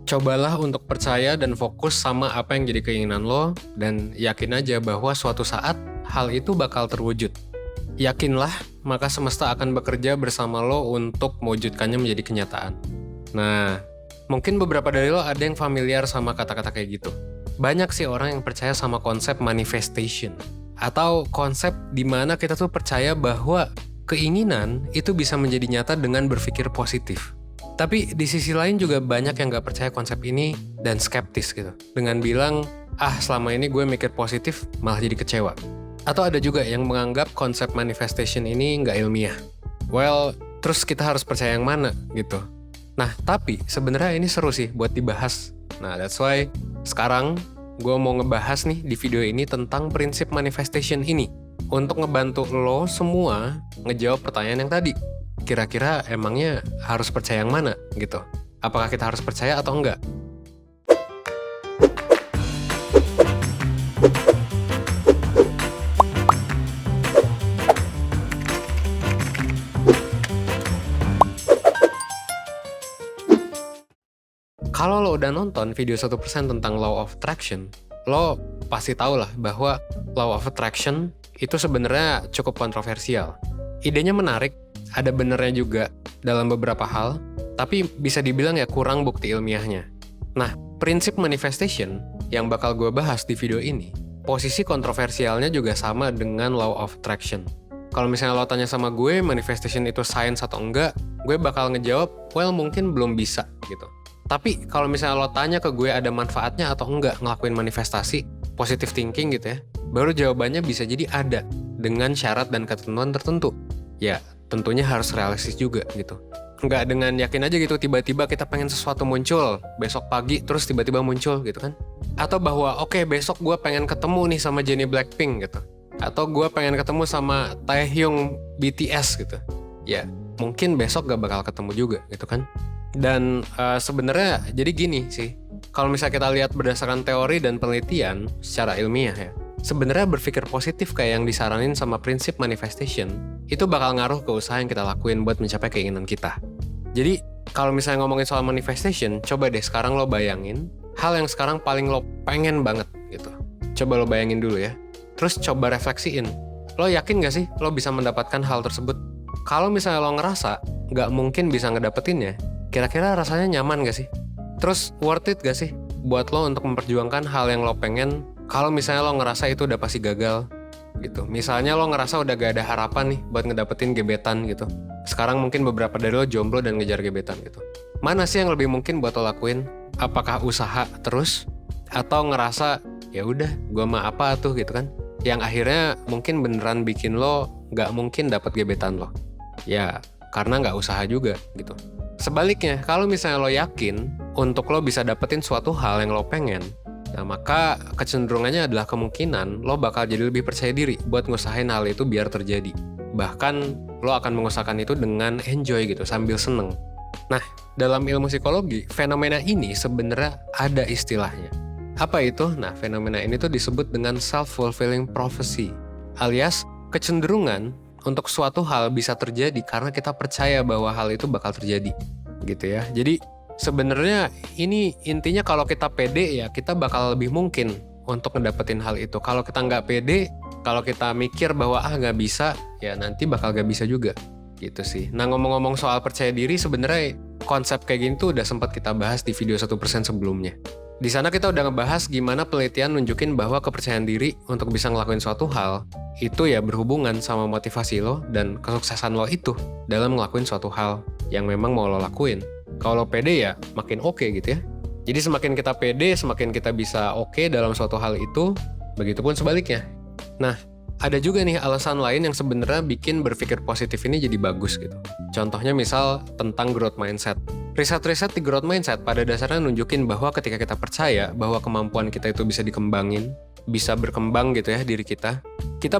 Cobalah untuk percaya dan fokus sama apa yang jadi keinginan lo, dan yakin aja bahwa suatu saat hal itu bakal terwujud. Yakinlah, maka semesta akan bekerja bersama lo untuk mewujudkannya menjadi kenyataan. Nah, mungkin beberapa dari lo ada yang familiar sama kata-kata kayak gitu. Banyak sih orang yang percaya sama konsep manifestation, atau konsep di mana kita tuh percaya bahwa keinginan itu bisa menjadi nyata dengan berpikir positif. Tapi di sisi lain juga banyak yang gak percaya konsep ini dan skeptis gitu. Dengan bilang, selama ini gue mikir positif malah jadi kecewa. Atau ada juga yang menganggap konsep manifestation ini gak ilmiah. Well, terus kita harus percaya yang mana gitu. Nah, tapi sebenarnya ini seru sih buat dibahas. Nah, that's why sekarang gue mau ngebahas nih di video ini tentang prinsip manifestation ini. Untuk ngebantu lo semua ngejawab pertanyaan yang tadi. Kira-kira emangnya harus percaya yang mana gitu? Apakah kita harus percaya atau enggak? Kalau lo udah nonton video 1% tentang Law of Attraction, lo pasti tahu lah bahwa Law of Attraction itu sebenarnya cukup kontroversial. Idenya menarik, ada benernya juga dalam beberapa hal, tapi bisa dibilang ya kurang bukti ilmiahnya. Nah, prinsip manifestation yang bakal gue bahas di video ini, posisi kontroversialnya juga sama dengan Law of Attraction. Kalau misalnya lo tanya sama gue, manifestation itu science atau enggak, gue bakal ngejawab, well mungkin belum bisa gitu. Tapi kalau misalnya lo tanya ke gue ada manfaatnya atau enggak ngelakuin manifestasi, positive thinking gitu ya, baru jawabannya bisa jadi ada, dengan syarat dan ketentuan tertentu. Ya, tentunya harus realistis juga gitu. Nggak dengan yakin aja gitu, tiba-tiba kita pengen sesuatu muncul, besok pagi terus tiba-tiba muncul gitu kan. Atau bahwa oke, besok gue pengen ketemu nih sama Jennie Blackpink gitu. Atau gue pengen ketemu sama Taehyung BTS gitu. Ya, mungkin besok gak bakal ketemu juga gitu kan. Dan sebenarnya jadi gini sih, kalau misalnya kita lihat berdasarkan teori dan penelitian secara ilmiah ya, sebenarnya berpikir positif kayak yang disaranin sama prinsip manifestation itu bakal ngaruh ke usaha yang kita lakuin buat mencapai keinginan kita. Jadi kalau misalnya ngomongin soal manifestation, coba deh sekarang lo bayangin hal yang sekarang paling lo pengen banget gitu. Coba lo bayangin dulu ya. Terus coba refleksiin, lo yakin gak sih lo bisa mendapatkan hal tersebut? Kalau misalnya lo ngerasa gak mungkin bisa ngedapetinnya, kira-kira rasanya nyaman gak sih? Terus worth it gak sih buat lo untuk memperjuangkan hal yang lo pengen kalau misalnya lo ngerasa itu udah pasti gagal gitu. Misalnya lo ngerasa udah gak ada harapan nih buat ngedapetin gebetan gitu. Sekarang mungkin beberapa dari lo jomblo dan ngejar gebetan gitu. Mana sih yang lebih mungkin buat lo lakuin? Apakah usaha terus? Atau ngerasa ya udah gue mah apa tuh gitu kan? Yang akhirnya mungkin beneran bikin lo gak mungkin dapet gebetan lo. Ya karena gak usaha juga gitu. Sebaliknya, kalau misalnya lo yakin untuk lo bisa dapetin suatu hal yang lo pengen, nah maka kecenderungannya adalah kemungkinan lo bakal jadi lebih percaya diri buat ngusahain hal itu biar terjadi. Bahkan lo akan mengusahakan itu dengan enjoy gitu, sambil seneng. Nah, dalam ilmu psikologi, fenomena ini sebenarnya ada istilahnya. Apa itu? Nah, fenomena ini tuh disebut dengan self-fulfilling prophecy, alias kecenderungan untuk suatu hal bisa terjadi karena kita percaya bahwa hal itu bakal terjadi gitu ya. Jadi sebenarnya ini intinya kalau kita pede ya kita bakal lebih mungkin untuk ngedapetin hal itu. Kalau kita nggak pede, kalau kita mikir bahwa nggak bisa, ya nanti bakal nggak bisa juga gitu sih. Nah ngomong-ngomong soal percaya diri, sebenarnya konsep kayak gini tuh udah sempat kita bahas di video 1% sebelumnya. Di sana kita udah ngebahas gimana penelitian nunjukin bahwa kepercayaan diri untuk bisa ngelakuin suatu hal itu ya berhubungan sama motivasi lo dan kesuksesan lo itu dalam ngelakuin suatu hal yang memang mau lo lakuin. Kalau lo pede ya makin oke gitu ya. Jadi semakin kita pede, semakin kita bisa oke dalam suatu hal itu, begitupun sebaliknya. Nah, ada juga nih alasan lain yang sebenarnya bikin berpikir positif ini jadi bagus gitu. Contohnya misal tentang growth mindset. Riset-riset di growth mindset pada dasarnya nunjukin bahwa ketika kita percaya bahwa kemampuan kita itu bisa dikembangin, bisa berkembang gitu ya diri kita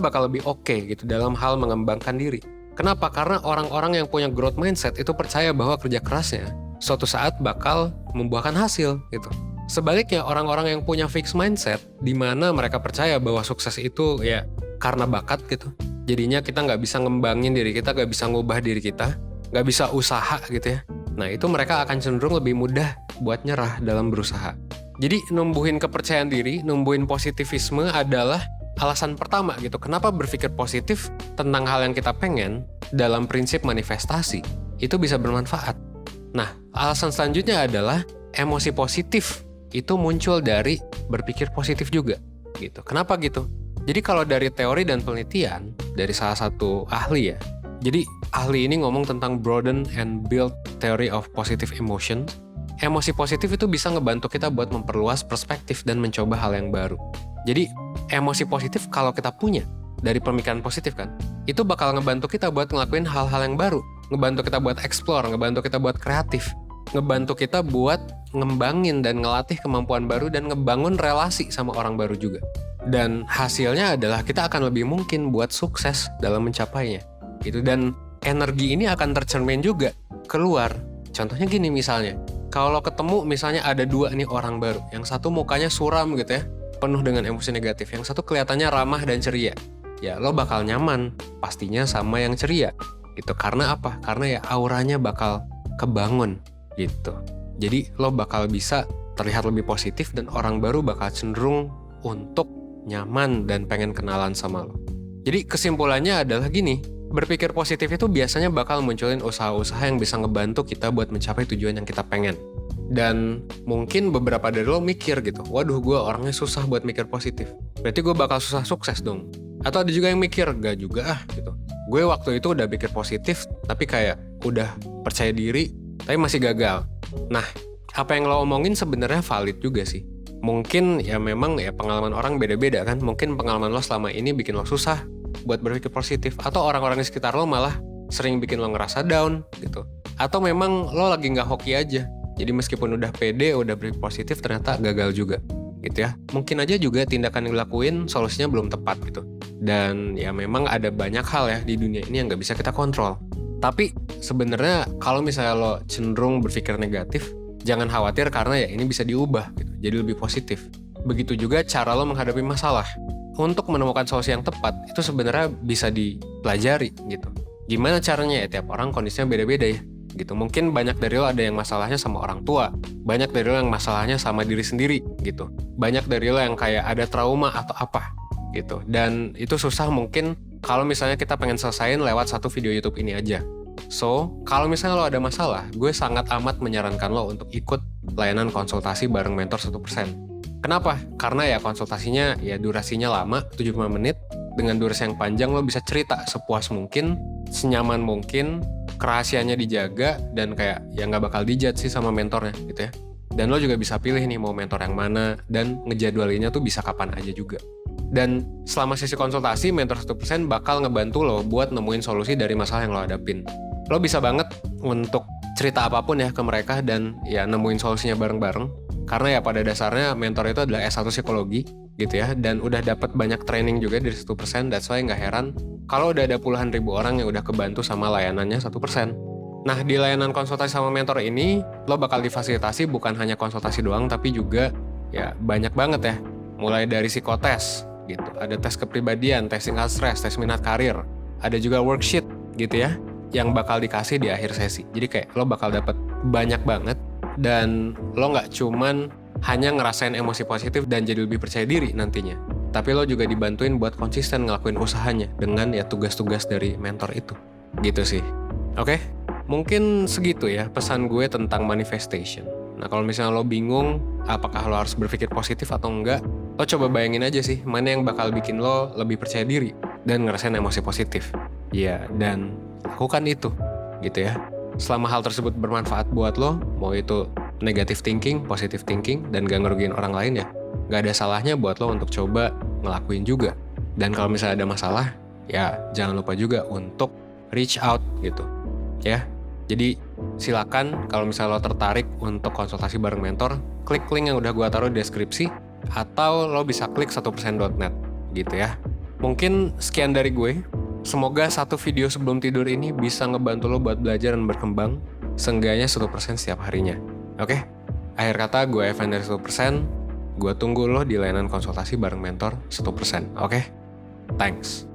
bakal lebih oke gitu dalam hal mengembangkan diri. Kenapa? Karena orang-orang yang punya growth mindset itu percaya bahwa kerja kerasnya suatu saat bakal membuahkan hasil gitu. Sebaliknya orang-orang yang punya fixed mindset, di mana mereka percaya bahwa sukses itu ya karena bakat gitu. Jadinya kita nggak bisa ngembangin diri kita, nggak bisa ngubah diri kita, nggak bisa usaha gitu ya. Nah itu mereka akan cenderung lebih mudah buat nyerah dalam berusaha. Jadi numbuhin kepercayaan diri, numbuhin positivisme adalah alasan pertama gitu. Kenapa berpikir positif tentang hal yang kita pengen dalam prinsip manifestasi itu bisa bermanfaat. Nah, alasan selanjutnya adalah emosi positif itu muncul dari berpikir positif juga gitu. Kenapa gitu? Jadi kalau dari teori dan penelitian dari salah satu ahli ya. Jadi ahli ini ngomong tentang broaden and build theory of positive emotion. Emosi positif itu bisa ngebantu kita buat memperluas perspektif dan mencoba hal yang baru. Jadi emosi positif kalau kita punya dari pemikiran positif kan, itu bakal ngebantu kita buat ngelakuin hal-hal yang baru, ngebantu kita buat explore, ngebantu kita buat kreatif, ngebantu kita buat ngembangin dan ngelatih kemampuan baru dan ngebangun relasi sama orang baru juga. Dan hasilnya adalah kita akan lebih mungkin buat sukses dalam mencapainya. Gitu. Dan energi ini akan tercermin juga keluar. Contohnya gini misalnya, kalau ketemu misalnya ada dua nih orang baru, yang satu mukanya suram gitu ya, penuh dengan emosi negatif, yang satu kelihatannya ramah dan ceria. Ya lo bakal nyaman pastinya sama yang ceria. Gitu. Karena apa? Karena ya auranya bakal kebangun gitu. Jadi lo bakal bisa terlihat lebih positif dan orang baru bakal cenderung untuk nyaman dan pengen kenalan sama lo. Jadi kesimpulannya adalah gini, berpikir positif itu biasanya bakal munculin usaha-usaha yang bisa ngebantu kita buat mencapai tujuan yang kita pengen. Dan mungkin beberapa dari lo mikir gitu, waduh gue orangnya susah buat mikir positif, berarti gue bakal susah sukses dong. Atau ada juga yang mikir, gak juga gitu. Gue waktu itu udah pikir positif, tapi kayak udah percaya diri, tapi masih gagal. Nah, apa yang lo omongin sebenarnya valid juga sih. Mungkin ya memang ya pengalaman orang beda-beda kan. Mungkin pengalaman lo selama ini bikin lo susah buat berpikir positif. Atau orang-orang di sekitar lo malah sering bikin lo ngerasa down gitu. Atau memang lo lagi gak hoki aja. Jadi meskipun udah pede, udah berpikir positif, ternyata gagal juga gitu ya. Mungkin aja juga tindakan yang dilakuin solusinya belum tepat gitu. Dan ya memang ada banyak hal ya di dunia ini yang gak bisa kita kontrol. Tapi sebenarnya kalau misalnya lo cenderung berpikir negatif, jangan khawatir karena ya ini bisa diubah gitu, jadi lebih positif. Begitu juga cara lo menghadapi masalah. Untuk menemukan solusi yang tepat itu sebenarnya bisa dipelajari gitu. Gimana caranya ya, tiap orang kondisinya beda-beda ya gitu. Mungkin banyak dari lo ada yang masalahnya sama orang tua, banyak dari lo yang masalahnya sama diri sendiri gitu, banyak dari lo yang kayak ada trauma atau apa gitu. Dan itu susah mungkin kalau misalnya kita pengen selesain lewat satu video YouTube ini aja. So, kalau misalnya lo ada masalah, gue sangat amat menyarankan lo untuk ikut layanan konsultasi bareng mentor 1%. Kenapa? Karena ya konsultasinya ya durasinya lama, 75 menit. Dengan durasi yang panjang lo bisa cerita sepuas mungkin, senyaman mungkin, kerahasiaannya dijaga, dan kayak ya nggak bakal dijudge sih sama mentornya gitu ya. Dan lo juga bisa pilih nih mau mentor yang mana, dan ngejadwalinnya tuh bisa kapan aja juga. Dan selama sesi konsultasi, mentor 1% bakal ngebantu lo buat nemuin solusi dari masalah yang lo hadapin. Lo bisa banget untuk cerita apapun ya ke mereka dan ya nemuin solusinya bareng-bareng. Karena ya pada dasarnya mentor itu adalah S1 psikologi gitu ya, dan udah dapat banyak training juga dari 1%. That's why nggak heran kalau udah ada puluhan ribu orang yang udah kebantu sama layanannya 1%. Nah, di layanan konsultasi sama mentor ini, lo bakal difasilitasi bukan hanya konsultasi doang, tapi juga ya banyak banget ya. Mulai dari psikotes gitu, ada tes kepribadian, tes tingkat stres, tes minat karir, ada juga worksheet gitu ya, yang bakal dikasih di akhir sesi. Jadi kayak lo bakal dapet banyak banget, dan lo nggak cuman hanya ngerasain emosi positif dan jadi lebih percaya diri nantinya, tapi lo juga dibantuin buat konsisten ngelakuin usahanya dengan ya tugas-tugas dari mentor itu. Gitu sih. Oke? Mungkin segitu ya pesan gue tentang manifestation. Nah, kalau misalnya lo bingung apakah lo harus berpikir positif atau enggak, lo coba bayangin aja sih mana yang bakal bikin lo lebih percaya diri dan ngerasain emosi positif. Ya, dan lakukan itu gitu ya. Selama hal tersebut bermanfaat buat lo, mau itu negative thinking, positive thinking, dan gak ngerugiin orang lain ya, gak ada salahnya buat lo untuk coba ngelakuin juga. Dan kalau misalnya ada masalah, ya jangan lupa juga untuk reach out gitu ya. Jadi silakan kalau misalnya lo tertarik untuk konsultasi bareng mentor, klik link yang udah gue taruh di deskripsi, atau lo bisa klik 1%.net gitu ya. Mungkin sekian dari gue. Semoga satu video sebelum tidur ini bisa ngebantu lo buat belajar dan berkembang, seenggaknya 1% setiap harinya. Oke? Akhir kata, gue Evan dari 1%. Gue tunggu lo di layanan konsultasi bareng mentor 1%. Oke? Thanks.